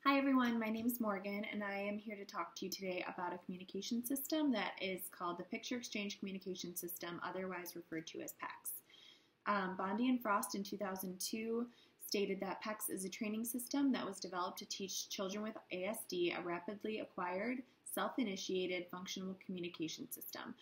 Hi everyone, my name is Morgan and I am here to talk to you today about a communication system that is called the Picture Exchange Communication System, otherwise referred to as PECS. Bondi and Frost in 2002 stated that PECS is a training system that was developed to teach children with ASD a rapidly acquired, self-initiated functional communication system.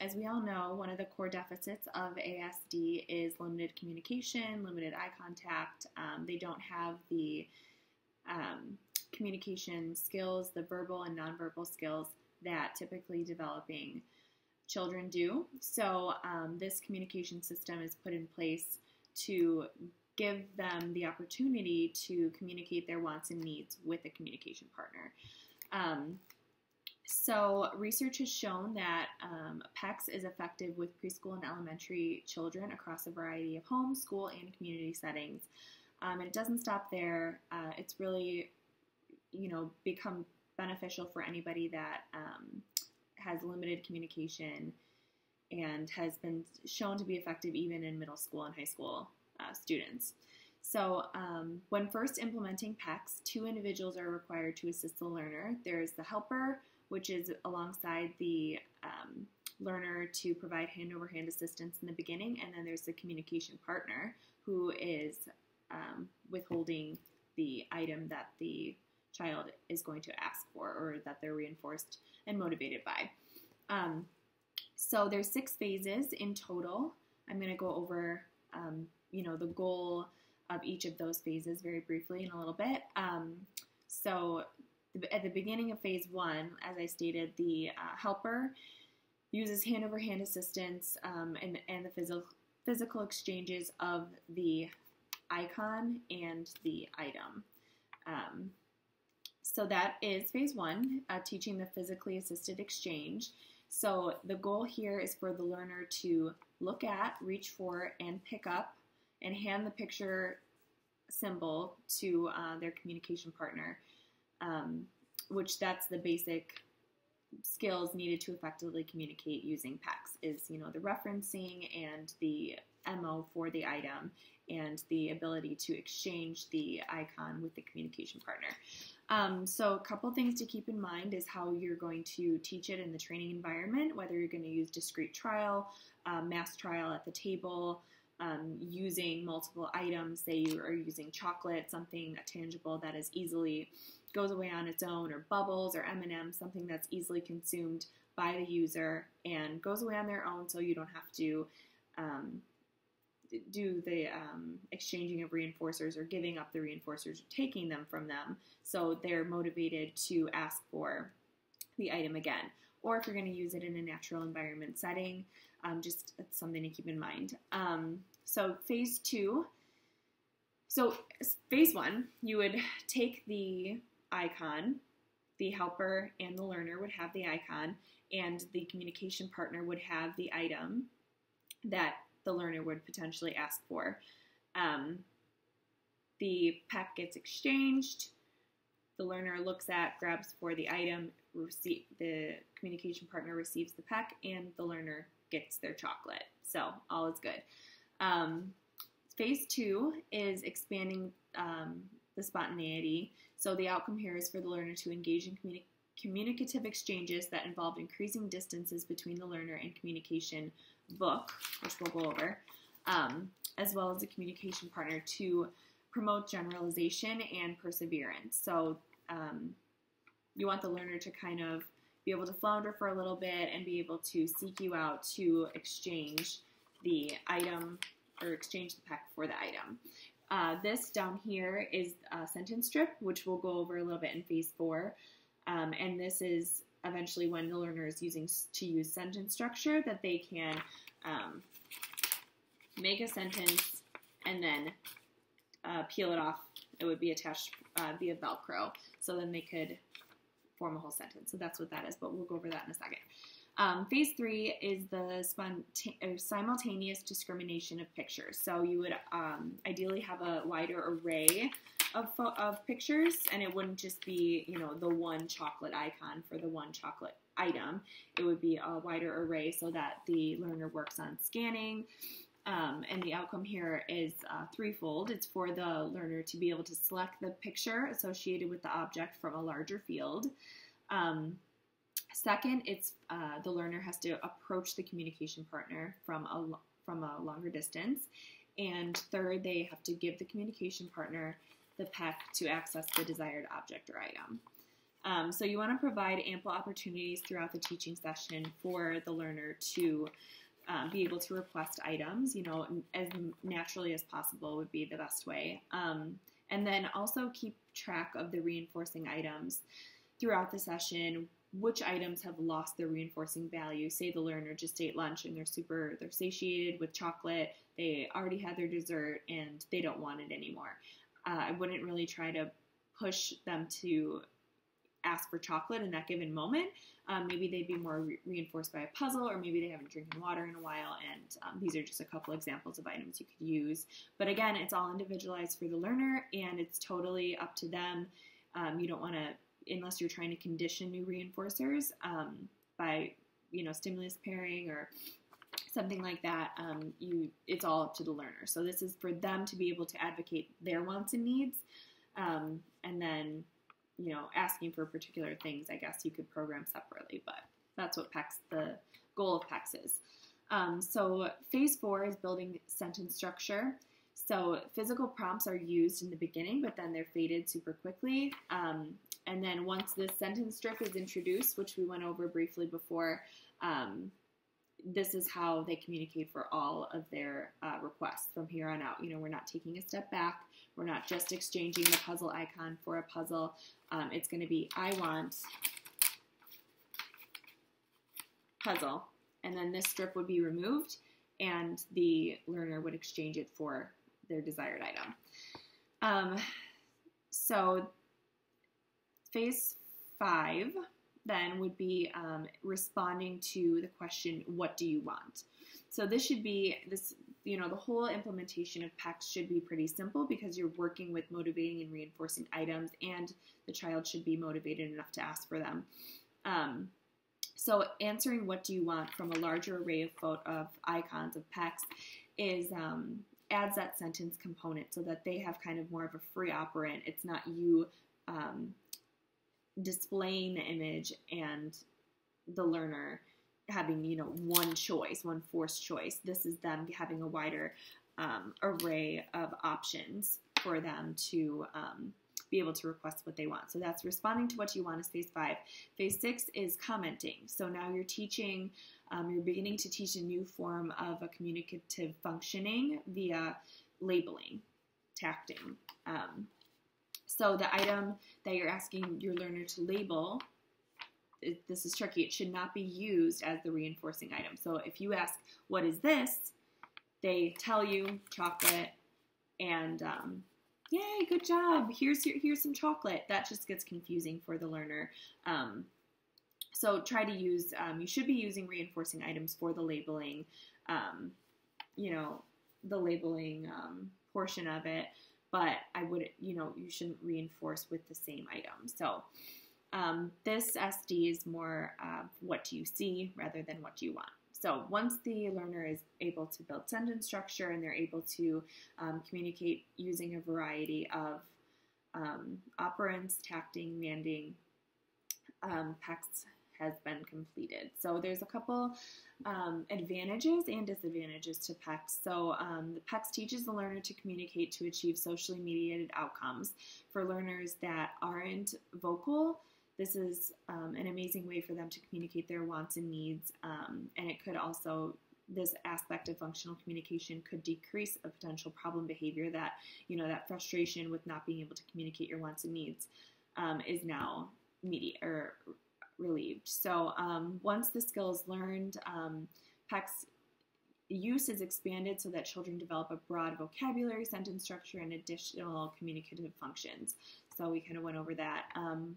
As we all know, one of the core deficits of ASD is limited communication, limited eye contact. They don't have the communication skills, the verbal and nonverbal skills that typically developing children do. So this communication system is put in place to give them the opportunity to communicate their wants and needs with a communication partner. So research has shown that PECS is effective with preschool and elementary children across a variety of home, school, and community settings. And it doesn't stop there. It's really, become beneficial for anybody that has limited communication and has been shown to be effective even in middle school and high school students. So when first implementing PECS, two individuals are required to assist the learner. There's the helper, which is alongside the learner to provide hand-over-hand assistance in the beginning, and then there's the communication partner, who is withholding the item that the child is going to ask for or that they're reinforced and motivated by. So there's 6 phases in total. I'm going to go over, the goal of each of those phases very briefly in a little bit. So at the beginning of phase 1, as I stated, the helper uses hand-over-hand assistance and the physical exchanges of the icon and the item. So that is phase 1, teaching the physically assisted exchange. So the goal here is for the learner to look at, reach for, and pick up and hand the picture symbol to their communication partner, which that's the basic skills needed to effectively communicate using PECS is, the referencing and the MO for the item and the ability to exchange the icon with the communication partner. So a couple things to keep in mind is how you're going to teach it in the training environment, whether you're going to use discrete trial, mass trial at the table, using multiple items, say you are using chocolate, something tangible that is easily goes away on its own, or bubbles or M&Ms, something that's easily consumed by the user and goes away on their own, so you don't have to do the exchanging of reinforcers or giving up the reinforcers or taking them from them, so they're motivated to ask for the item again. Or if you're going to use it in a natural environment setting, just it's something to keep in mind. So phase 2, so phase 1, you would take the icon, the helper and the learner would have the icon, and the communication partner would have the item that the learner would potentially ask for. The PEC gets exchanged, the learner looks at, grabs for the item, the communication partner receives the PEC, and the learner gets their chocolate. So all is good. Phase 2 is expanding the spontaneity. So the outcome here is for the learner to engage in communicative exchanges that involve increasing distances between the learner and communication book, which we'll go over, as well as the communication partner to promote generalization and perseverance. So you want the learner to kind of be able to flounder for a little bit and be able to seek you out to exchange the item or exchange the PEC for the item. This down here is a sentence strip, which we'll go over a little bit in phase 4. And this is eventually when the learner is use sentence structure, that they can make a sentence and then peel it off. It would be attached via Velcro, so then they could form a whole sentence. So that's what that is, but we'll go over that in a second. Phase 3 is the simultaneous discrimination of pictures. So you would ideally have a wider array of pictures, and it wouldn't just be, the one chocolate icon for the one chocolate item. It would be a wider array so that the learner works on scanning And the outcome here is threefold. It's for the learner to be able to select the picture associated with the object from a larger field. Second, it's the learner has to approach the communication partner from a longer distance. And third, they have to give the communication partner the PEC to access the desired object or item. So you want to provide ample opportunities throughout the teaching session for the learner to be able to request items, as naturally as possible would be the best way. And then also keep track of the reinforcing items throughout the session. Which items have lost their reinforcing value? Say the learner just ate lunch and they're satiated with chocolate, they already had their dessert and they don't want it anymore. I wouldn't really try to push them to ask for chocolate in that given moment. Maybe they'd be more reinforced by a puzzle, or maybe they haven't drinking water in a while, and these are just a couple examples of items you could use. But again, it's all individualized for the learner, and it's totally up to them. You don't want to, unless you're trying to condition new reinforcers by, stimulus pairing or something like that, it's all up to the learner. So this is for them to be able to advocate their wants and needs, and then asking for particular things, I guess you could program separately, but that's what the goal of PECS is. So phase 4 is building sentence structure. So physical prompts are used in the beginning, but then they're faded super quickly. And then once this sentence strip is introduced, which we went over briefly before, this is how they communicate for all of their requests from here on out. We're not taking a step back. We're not just exchanging the puzzle icon for a puzzle. It's going to be, I want puzzle. And then this strip would be removed, and the learner would exchange it for their desired item. So phase 5 then would be responding to the question, what do you want? So this should be, the whole implementation of PECS should be pretty simple because you're working with motivating and reinforcing items, and the child should be motivated enough to ask for them. So answering what do you want from a larger array of icons of PECS is adds that sentence component so that they have kind of more of a free operant. It's not you displaying the image and the learner having, one choice, one forced choice. This is them having a wider array of options for them to be able to request what they want. So that's responding to what you want is phase 5. Phase 6 is commenting. So now you're teaching, you're beginning to teach a new form of a communicative functioning via labeling, tacting. So the item that you're asking your learner to label, this is tricky. It should not be used as the reinforcing item. So if you ask, what is this? They tell you chocolate, and yay, good job. Here's some chocolate. That just gets confusing for the learner. So try to use, you should be using reinforcing items for the labeling, the labeling portion of it. But I would, you shouldn't reinforce with the same item. So this SD is more what do you see rather than what do you want. So once the learner is able to build sentence structure and they're able to communicate using a variety of operants, tacting, manding, PECS has been completed. So there's a couple advantages and disadvantages to PECS. So the PECS teaches the learner to communicate to achieve socially mediated outcomes. For learners that aren't vocal, this is an amazing way for them to communicate their wants and needs, and it could also, this aspect of functional communication could decrease a potential problem behavior that, that frustration with not being able to communicate your wants and needs is now relieved. So once the skill is learned, PECS use is expanded so that children develop a broad vocabulary, sentence structure, and additional communicative functions. So we kind of went over that.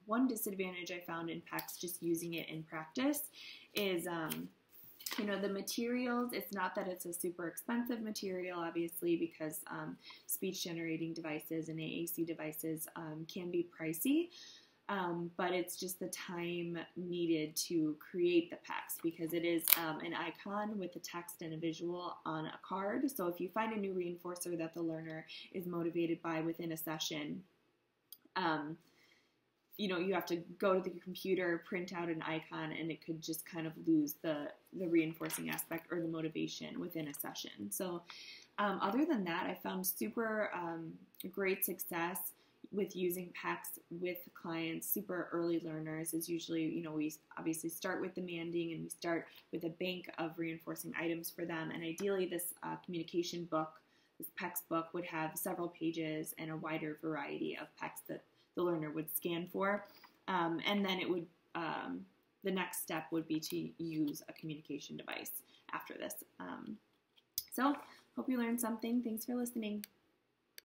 One disadvantage I found in PECS, just using it in practice, is the materials. It's not that it's a super expensive material, obviously, because speech generating devices and AAC devices can be pricey. but it's just the time needed to create the PECs, because it is an icon with a text and a visual on a card. So if you find a new reinforcer that the learner is motivated by within a session, you have to go to the computer, print out an icon, and it could just kind of lose the reinforcing aspect or the motivation within a session. So other than that, I found super great success with using PECs with clients. Super early learners is usually, we obviously start with demanding, and we start with a bank of reinforcing items for them. And ideally, this communication book, this PECs book, would have several pages and a wider variety of PECs that the learner would scan for. And then it would, the next step would be to use a communication device after this. So hope you learned something. Thanks for listening.